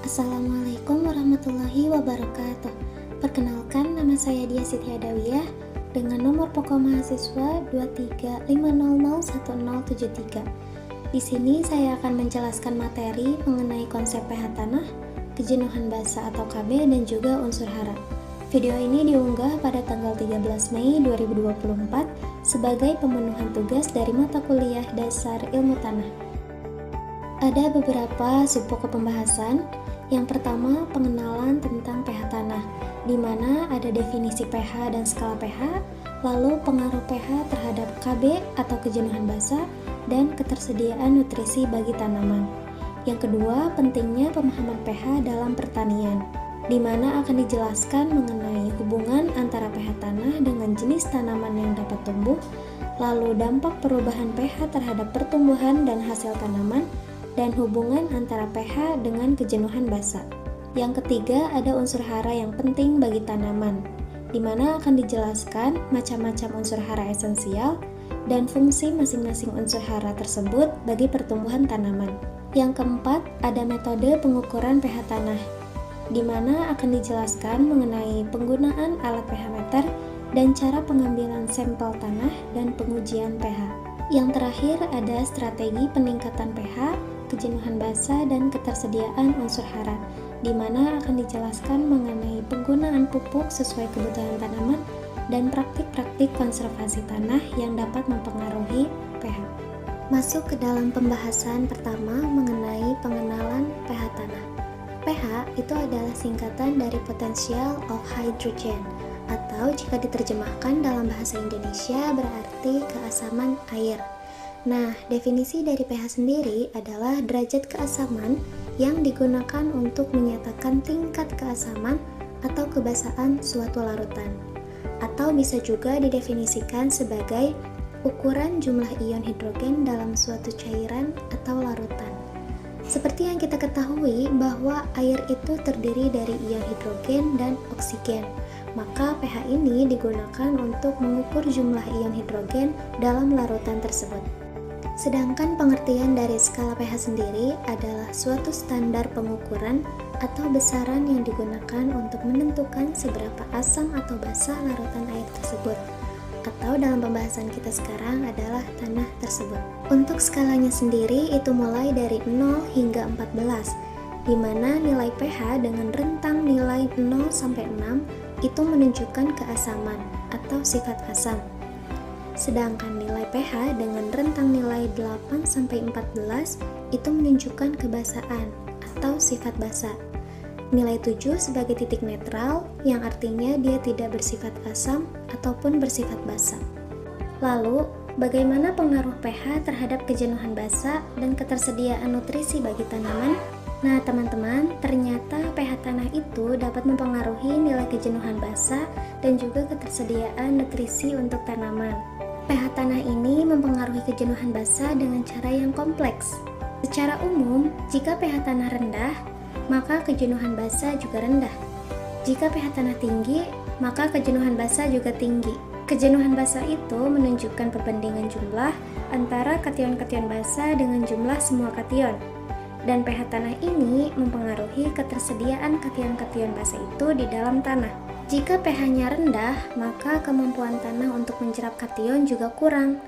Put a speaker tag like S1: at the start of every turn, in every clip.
S1: Assalamualaikum warahmatullahi wabarakatuh. Perkenalkan, nama saya Dia Siti Adawiyah dengan nomor pokok mahasiswa 235001073. Di sini saya akan menjelaskan materi mengenai konsep pH tanah, kejenuhan basa atau KB, dan juga unsur hara. Video ini diunggah pada tanggal 13 Mei 2024 sebagai pemenuhan tugas dari mata kuliah Dasar Ilmu Tanah. Ada beberapa subpokok pembahasan. Yang pertama, pengenalan tentang pH tanah, di mana ada definisi pH dan skala pH, lalu pengaruh pH terhadap KB atau kejenuhan basa, dan ketersediaan nutrisi bagi tanaman. Yang kedua, pentingnya pemahaman pH dalam pertanian, di mana akan dijelaskan mengenai hubungan antara pH tanah dengan jenis tanaman yang dapat tumbuh, lalu dampak perubahan pH terhadap pertumbuhan dan hasil tanaman, dan hubungan antara pH dengan kejenuhan basa. Yang ketiga, ada unsur hara yang penting bagi tanaman, di mana akan dijelaskan macam-macam unsur hara esensial dan fungsi masing-masing unsur hara tersebut bagi pertumbuhan tanaman. Yang keempat, ada metode pengukuran pH tanah, di mana akan dijelaskan mengenai penggunaan alat pH meter dan cara pengambilan sampel tanah dan pengujian pH. Yang terakhir, ada strategi peningkatan pH, kejenuhan basa, dan ketersediaan unsur hara, di mana akan dijelaskan mengenai penggunaan pupuk sesuai kebutuhan tanaman dan praktik-praktik konservasi tanah yang dapat mempengaruhi pH. Masuk ke dalam pembahasan pertama mengenai pengenalan pH tanah. pH itu adalah singkatan dari potential of hydrogen, atau jika diterjemahkan dalam bahasa Indonesia berarti keasaman air. Nah, definisi dari pH sendiri adalah derajat keasaman yang digunakan untuk menyatakan tingkat keasaman atau kebasaan suatu larutan. Atau bisa juga didefinisikan sebagai ukuran jumlah ion hidrogen dalam suatu cairan atau larutan. Seperti yang kita ketahui bahwa air itu terdiri dari ion hidrogen dan oksigen, maka pH ini digunakan untuk mengukur jumlah ion hidrogen dalam larutan tersebut. Sedangkan pengertian dari skala pH sendiri adalah suatu standar pengukuran atau besaran yang digunakan untuk menentukan seberapa asam atau basa larutan air tersebut, atau dalam pembahasan kita sekarang adalah tanah tersebut. Untuk skalanya sendiri itu mulai dari 0 hingga 14, di mana nilai pH dengan rentang nilai 0 sampai 6 itu menunjukkan keasaman atau sifat asam. Sedangkan nilai pH dengan rentang nilai 8 sampai 14 itu menunjukkan kebasaan atau sifat basa. Nilai 7 sebagai titik netral yang artinya dia tidak bersifat asam ataupun bersifat basa. Lalu, bagaimana pengaruh pH terhadap kejenuhan basa dan ketersediaan nutrisi bagi tanaman? Nah, teman-teman, ternyata pH tanah itu dapat mempengaruhi nilai kejenuhan basa dan juga ketersediaan nutrisi untuk tanaman. pH tanah ini mempengaruhi kejenuhan basa dengan cara yang kompleks. Secara umum, jika pH tanah rendah, maka kejenuhan basa juga rendah. Jika pH tanah tinggi, maka kejenuhan basa juga tinggi. Kejenuhan basa itu menunjukkan perbandingan jumlah antara kation-kation basa dengan jumlah semua kation. Dan pH tanah ini mempengaruhi ketersediaan kation-kation basa itu di dalam tanah. Jika pH-nya rendah, maka kemampuan tanah untuk mencerap kation juga kurang.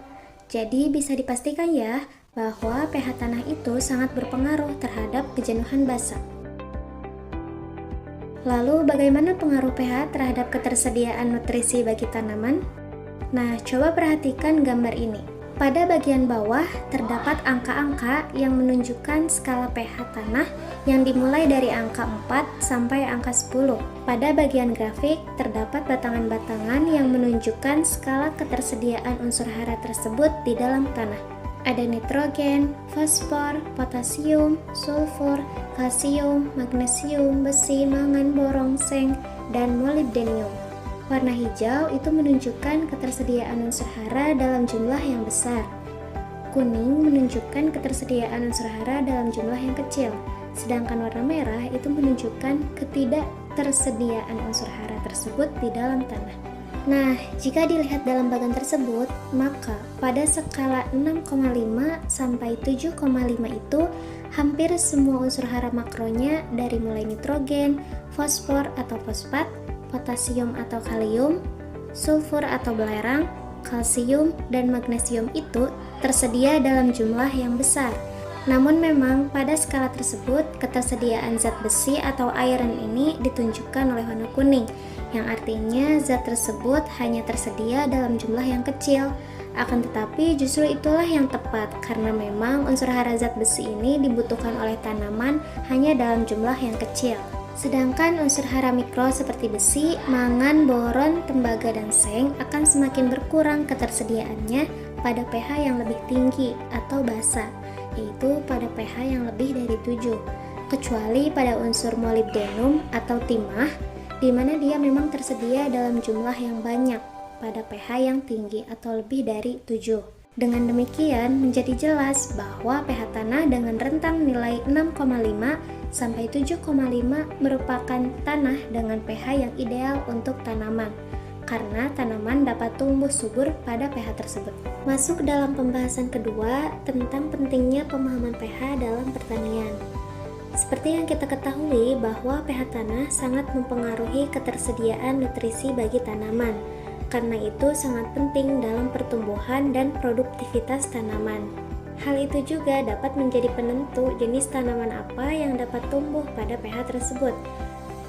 S1: Jadi bisa dipastikan ya, bahwa pH tanah itu sangat berpengaruh terhadap kejenuhan basa. Lalu bagaimana pengaruh pH terhadap ketersediaan nutrisi bagi tanaman? Nah, coba perhatikan gambar ini. Pada bagian bawah terdapat angka-angka yang menunjukkan skala pH tanah yang dimulai dari angka 4 sampai angka 10. Pada bagian grafik terdapat batangan-batangan yang menunjukkan skala ketersediaan unsur hara tersebut di dalam tanah. Ada nitrogen, fosfor, potasium, sulfur, kalsium, magnesium, besi, mangan, borong, seng, dan molibdenium. Warna hijau itu menunjukkan ketersediaan unsur hara dalam jumlah yang besar. Kuning menunjukkan ketersediaan unsur hara dalam jumlah yang kecil. Sedangkan warna merah itu menunjukkan ketidaktersediaan unsur hara tersebut di dalam tanah. Nah, jika dilihat dalam bagian tersebut, maka pada skala 6,5 sampai 7,5 itu Hampir semua unsur hara makronya dari mulai nitrogen, fosfor atau fosfat, potasium atau kalium, sulfur atau belerang, kalsium, dan magnesium itu tersedia dalam jumlah yang besar. Namun memang pada skala tersebut ketersediaan zat besi atau iron ini ditunjukkan oleh warna kuning, yang artinya zat tersebut hanya tersedia dalam jumlah yang kecil. Akan tetapi justru itulah yang tepat karena memang unsur hara zat besi ini dibutuhkan oleh tanaman hanya dalam jumlah yang kecil. Sedangkan unsur hara mikro seperti besi, mangan, boron, tembaga, dan seng akan semakin berkurang ketersediaannya pada pH yang lebih tinggi atau basa, yaitu pada pH yang lebih dari 7, kecuali pada unsur molybdenum atau timah, di mana dia memang tersedia dalam jumlah yang banyak pada pH yang tinggi atau lebih dari 7. Dengan demikian, menjadi jelas bahwa pH tanah dengan rentang nilai 6,5 sampai 7,5 merupakan tanah dengan pH yang ideal untuk tanaman, karena tanaman dapat tumbuh subur pada pH tersebut. Masuk dalam pembahasan kedua tentang pentingnya pemahaman pH dalam pertanian. Seperti yang kita ketahui bahwa pH tanah sangat mempengaruhi ketersediaan nutrisi bagi tanaman. Karena itu sangat penting dalam pertumbuhan dan produktivitas tanaman. Hal itu juga dapat menjadi penentu jenis tanaman apa yang dapat tumbuh pada pH tersebut.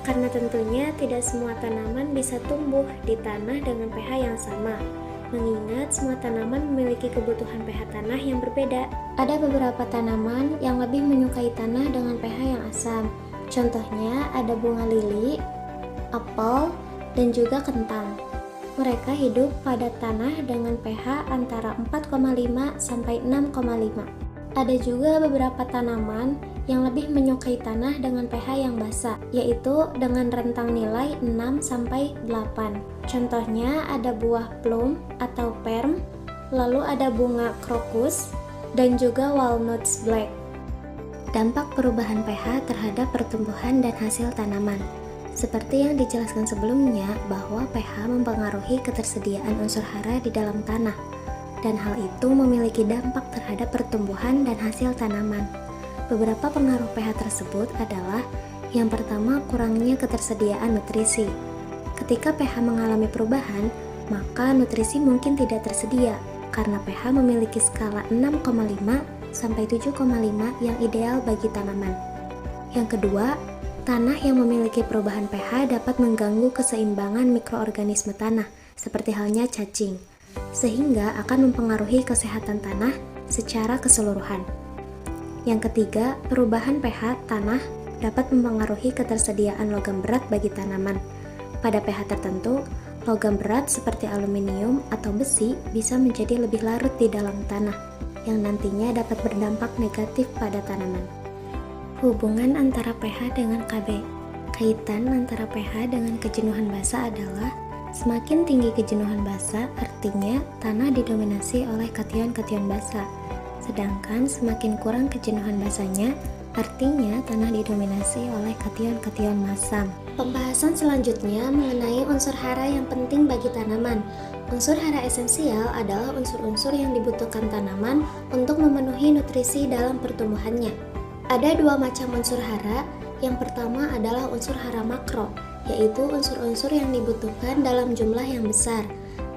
S1: Karena tentunya tidak semua tanaman bisa tumbuh di tanah dengan pH yang sama. Mengingat semua tanaman memiliki kebutuhan pH tanah yang berbeda. Ada beberapa tanaman yang lebih menyukai tanah dengan pH yang asam. Contohnya ada bunga lili, apel, dan juga kentang. Mereka hidup pada tanah dengan pH antara 4,5 sampai 6,5. Ada juga beberapa tanaman yang lebih menyukai tanah dengan pH yang basa, yaitu dengan rentang nilai 6 sampai 8. Contohnya ada buah plum atau perm, lalu ada bunga krokus, dan juga walnuts black. Dampak perubahan pH terhadap pertumbuhan dan hasil tanaman. Seperti yang dijelaskan sebelumnya bahwa pH mempengaruhi ketersediaan unsur hara di dalam tanah, dan hal itu memiliki dampak terhadap pertumbuhan dan hasil tanaman. Beberapa pengaruh pH tersebut adalah yang pertama, kurangnya ketersediaan nutrisi. Ketika pH mengalami perubahan, maka nutrisi mungkin tidak tersedia karena pH memiliki skala 6,5 sampai 7,5 yang ideal bagi tanaman. Yang kedua, tanah yang memiliki perubahan pH dapat mengganggu keseimbangan mikroorganisme tanah, seperti halnya cacing, sehingga akan mempengaruhi kesehatan tanah secara keseluruhan. Yang ketiga, perubahan pH tanah dapat mempengaruhi ketersediaan logam berat bagi tanaman. Pada pH tertentu, logam berat seperti aluminium atau besi bisa menjadi lebih larut di dalam tanah, yang nantinya dapat berdampak negatif pada tanaman. Hubungan antara pH dengan Kb. Kaitan antara pH dengan kejenuhan basa adalah semakin tinggi kejenuhan basa, artinya tanah didominasi oleh kation-kation basa. Sedangkan semakin kurang kejenuhan basanya, artinya tanah didominasi oleh kation-kation masam. Pembahasan selanjutnya mengenai unsur hara yang penting bagi tanaman. Unsur hara esensial adalah unsur-unsur yang dibutuhkan tanaman untuk memenuhi nutrisi dalam pertumbuhannya. Ada dua macam unsur hara. Yang pertama adalah unsur hara makro, yaitu unsur-unsur yang dibutuhkan dalam jumlah yang besar,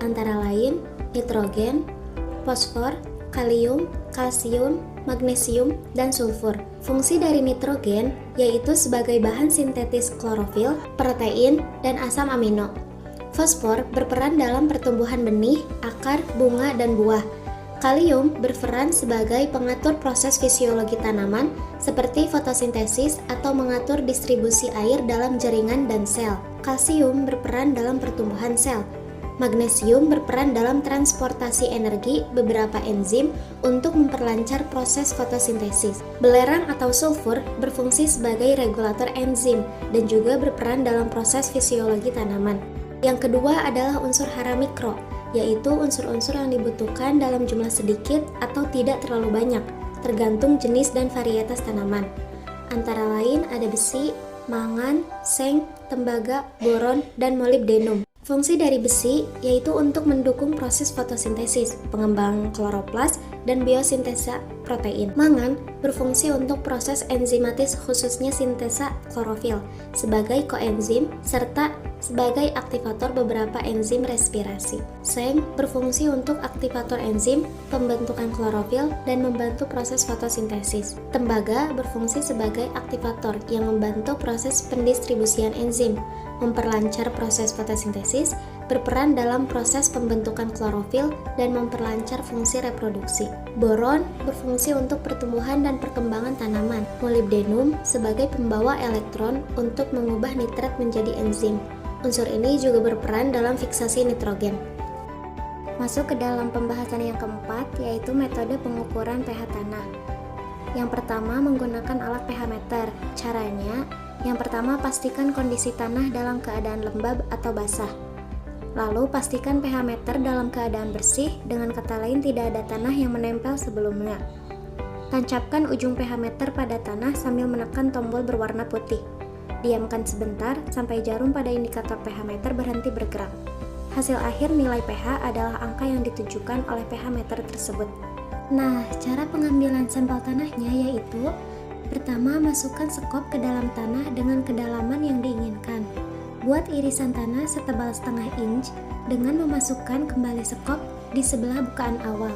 S1: antara lain nitrogen, fosfor, kalium, kalsium, magnesium, dan sulfur. Fungsi dari nitrogen yaitu sebagai bahan sintetis klorofil, protein, dan asam amino. Fosfor berperan dalam pertumbuhan benih, akar, bunga, dan buah. Kalium berperan sebagai pengatur proses fisiologi tanaman seperti fotosintesis atau mengatur distribusi air dalam jaringan dan sel. Kalsium berperan dalam pertumbuhan sel. Magnesium berperan dalam transportasi energi beberapa enzim untuk memperlancar proses fotosintesis. Belerang atau sulfur berfungsi sebagai regulator enzim dan juga berperan dalam proses fisiologi tanaman. Yang kedua adalah unsur hara mikro, yaitu unsur-unsur yang dibutuhkan dalam jumlah sedikit atau tidak terlalu banyak, tergantung jenis dan varietas tanaman. Antara lain ada besi, mangan, seng, tembaga, boron, dan molybdenum. Fungsi dari besi yaitu untuk mendukung proses fotosintesis, pengembang kloroplas, dan biosintesa protein. Mangan berfungsi untuk proses enzimatis khususnya sintesa klorofil sebagai koenzim serta sebagai aktivator beberapa enzim respirasi. Seng berfungsi untuk aktivator enzim, pembentukan klorofil, dan membantu proses fotosintesis. Tembaga berfungsi sebagai aktivator yang membantu proses pendistribusian enzim, memperlancar proses fotosintesis, berperan dalam proses pembentukan klorofil, dan memperlancar fungsi reproduksi. Boron berfungsi untuk pertumbuhan dan perkembangan tanaman. Molybdenum sebagai pembawa elektron untuk mengubah nitrat menjadi enzim. Unsur ini juga berperan dalam fiksasi nitrogen. Masuk ke dalam pembahasan yang keempat, yaitu metode pengukuran pH tanah. Yang pertama, menggunakan alat pH meter. Caranya, yang pertama pastikan kondisi tanah dalam keadaan lembab atau basah. Lalu pastikan pH meter dalam keadaan bersih, dengan kata lain tidak ada tanah yang menempel sebelumnya. Tancapkan ujung pH meter pada tanah sambil menekan tombol berwarna putih. Diamkan sebentar sampai jarum pada indikator pH meter berhenti bergerak. Hasil akhir nilai pH adalah angka yang ditunjukkan oleh pH meter tersebut. Nah, cara pengambilan sampel tanahnya yaitu: pertama, masukkan sekop ke dalam tanah dengan kedalaman yang diinginkan. Buat irisan tanah setebal setengah inch dengan memasukkan kembali sekop di sebelah bukaan awal.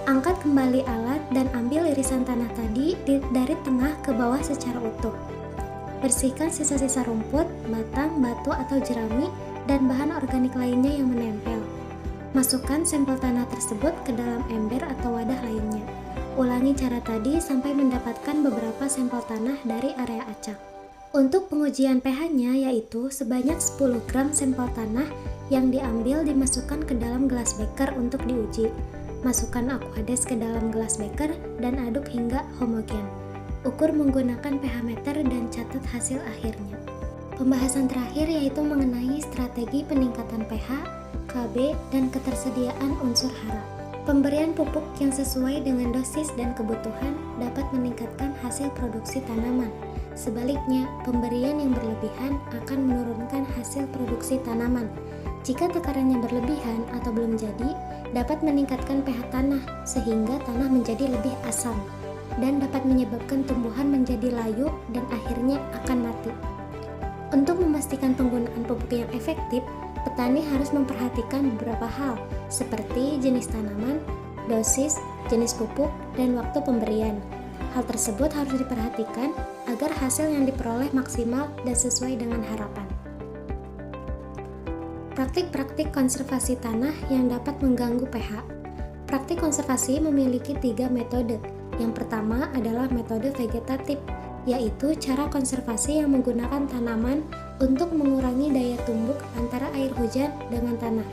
S1: Angkat kembali alat dan ambil irisan tanah tadi dari tengah ke bawah secara utuh. Bersihkan sisa-sisa rumput, batang, batu atau jerami, dan bahan organik lainnya yang menempel. Masukkan sampel tanah tersebut ke dalam ember atau wadah lainnya. Ulangi cara tadi sampai mendapatkan beberapa sampel tanah dari area acak. Untuk pengujian pH-nya yaitu sebanyak 10 gram sampel tanah yang diambil dimasukkan ke dalam gelas beker untuk diuji. Masukkan aquades ke dalam gelas beker dan aduk hingga homogen. Ukur menggunakan pH meter dan catat hasil akhirnya. Pembahasan terakhir yaitu mengenai strategi peningkatan pH, Kb, dan ketersediaan unsur hara. Pemberian pupuk yang sesuai dengan dosis dan kebutuhan dapat meningkatkan hasil produksi tanaman. Sebaliknya, pemberian yang berlebihan akan menurunkan hasil produksi tanaman. Jika takarannya berlebihan atau belum jadi, dapat meningkatkan pH tanah sehingga tanah menjadi lebih asam dan dapat menyebabkan tumbuhan menjadi layu dan akhirnya akan mati. Untuk memastikan penggunaan pupuk yang efektif, petani harus memperhatikan beberapa hal seperti jenis tanaman, dosis, jenis pupuk, dan waktu pemberian. Hal tersebut harus diperhatikan agar hasil yang diperoleh maksimal dan sesuai dengan harapan. Praktik-praktik konservasi tanah yang dapat mengganggu pH. Praktik konservasi memiliki 3 metode. Yang pertama adalah metode vegetatif, yaitu cara konservasi yang menggunakan tanaman untuk mengurangi daya tumbuk antara air hujan dengan tanah.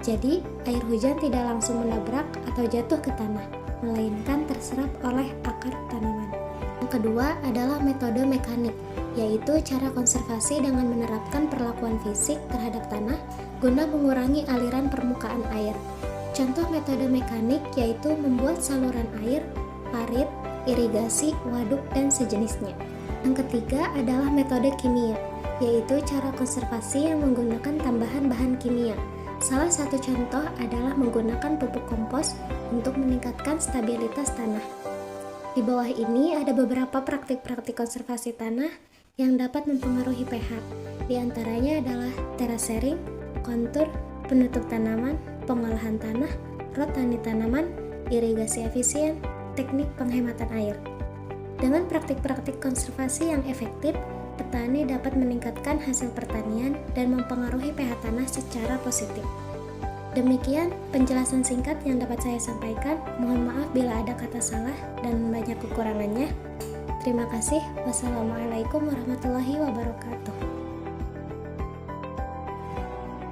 S1: Jadi, air hujan tidak langsung menabrak atau jatuh ke tanah, melainkan terserap oleh akar tanaman. Yang kedua adalah metode mekanik, yaitu cara konservasi dengan menerapkan perlakuan fisik terhadap tanah guna mengurangi aliran permukaan air. Contoh metode mekanik yaitu membuat saluran air, parit, irigasi, waduk, dan sejenisnya. Yang ketiga adalah metode kimia, yaitu cara konservasi yang menggunakan tambahan bahan kimia. Salah satu contoh adalah menggunakan pupuk kompos untuk meningkatkan stabilitas tanah. Di bawah ini ada beberapa praktik-praktik konservasi tanah yang dapat mempengaruhi pH. Di antaranya adalah terasering, kontur, penutup tanaman, pengolahan tanah, rotani tanaman, irigasi efisien, teknik penghematan air. Dengan praktik-praktik konservasi yang efektif, petani dapat meningkatkan hasil pertanian dan mempengaruhi pH tanah secara positif. Demikian penjelasan singkat yang dapat saya sampaikan. Mohon maaf bila ada kata salah dan banyak kekurangannya. Terima kasih. Wassalamualaikum warahmatullahi wabarakatuh.